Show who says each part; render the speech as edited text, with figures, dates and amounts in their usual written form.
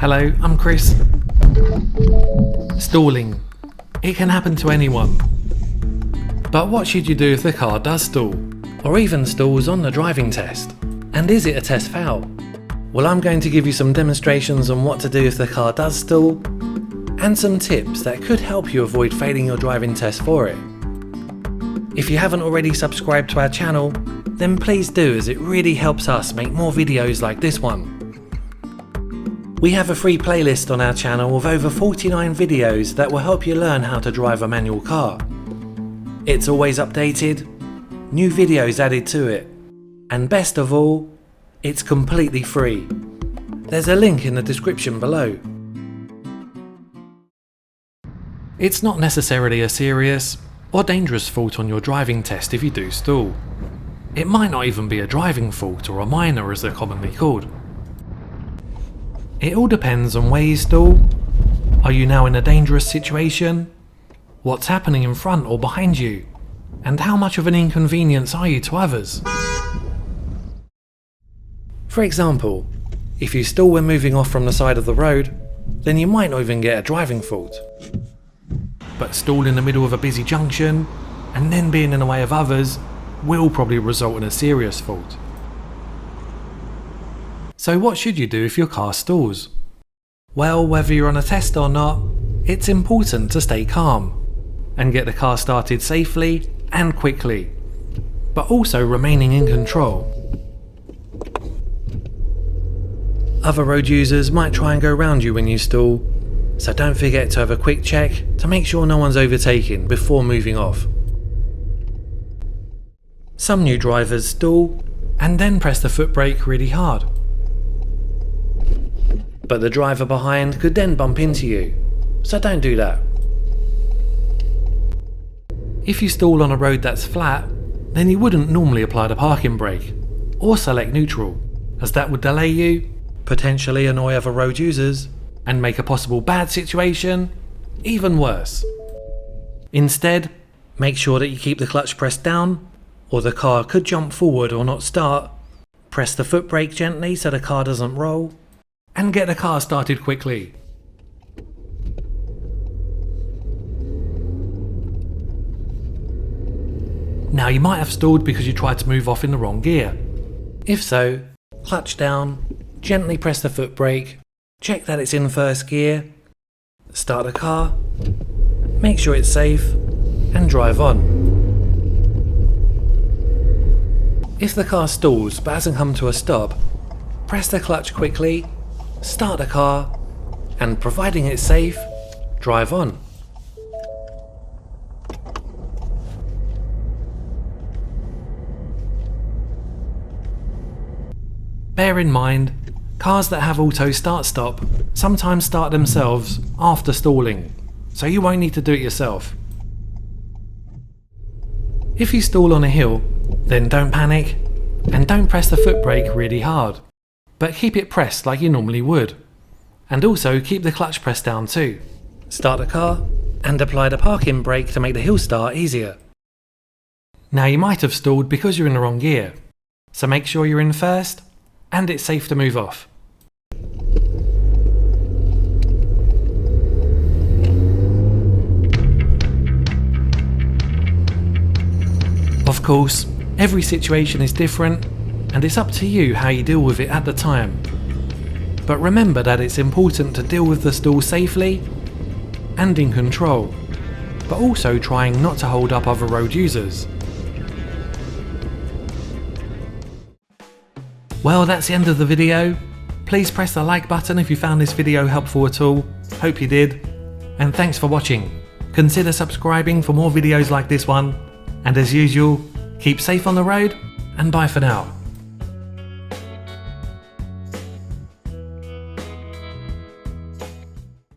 Speaker 1: Hello, I'm Chris. Stalling. It can happen to anyone. But what should you do if the car does stall? Or even stalls on the driving test? And is it a test foul? Well, I'm going to give you some demonstrations on what to do if the car does stall, and some tips that could help you avoid failing your driving test for it. If you haven't already subscribed to our channel, then please do, as it really helps us make more videos like this one. We have a free playlist on our channel of over 49 videos that will help you learn how to drive a manual car. It's always updated, new videos added to it, and best of all, it's completely free. There's a link in the description below. It's not necessarily a serious or dangerous fault on your driving test if you do stall. It might not even be a driving fault, or a minor as they're commonly called. It all depends on where you stall. Are you now in a dangerous situation? What's happening in front or behind you? And how much of an inconvenience are you to others? For example, if you stall when moving off from the side of the road, then you might not even get a driving fault. But stall in the middle of a busy junction, and then being in the way of others, will probably result in a serious fault. So what should you do if your car stalls? Well, whether you're on a test or not, it's important to stay calm and get the car started safely and quickly, but also remaining in control. Other road users might try and go around you when you stall, so don't forget to have a quick check to make sure no one's overtaken before moving off. Some new drivers stall and then press the foot brake really hard. But the driver behind could then bump into you, so don't do that. If you stall on a road that's flat, then you wouldn't normally apply the parking brake or select neutral, as that would delay you, potentially annoy other road users, and make a possible bad situation even worse. Instead, make sure that you keep the clutch pressed down, or the car could jump forward or not start. Press the foot brake gently so the car doesn't roll, and get the car started quickly. Now, you might have stalled because you tried to move off in the wrong gear. If so, clutch down, gently press the foot brake, check that it's in first gear, start the car, make sure it's safe, and drive on. If the car stalls but hasn't come to a stop, press the clutch quickly, start the car, and providing it's safe, drive on. Bear in mind, cars that have auto start-stop sometimes start themselves after stalling, so you won't need to do it yourself. If you stall on a hill, then don't panic, and don't press the foot brake really hard, but keep it pressed like you normally would. And also keep the clutch pressed down too. Start the car, and apply the parking brake to make the hill start easier. Now, you might have stalled because you're in the wrong gear, so make sure you're in first, and it's safe to move off. Of course, every situation is different, and it's up to you how you deal with it at the time. But remember that it's important to deal with the stall safely and in control, but also trying not to hold up other road users. Well, that's the end of the video. Please press the like button if you found this video helpful at all. Hope you did. And thanks for watching. Consider subscribing for more videos like this one. And as usual, keep safe on the road, and bye for now.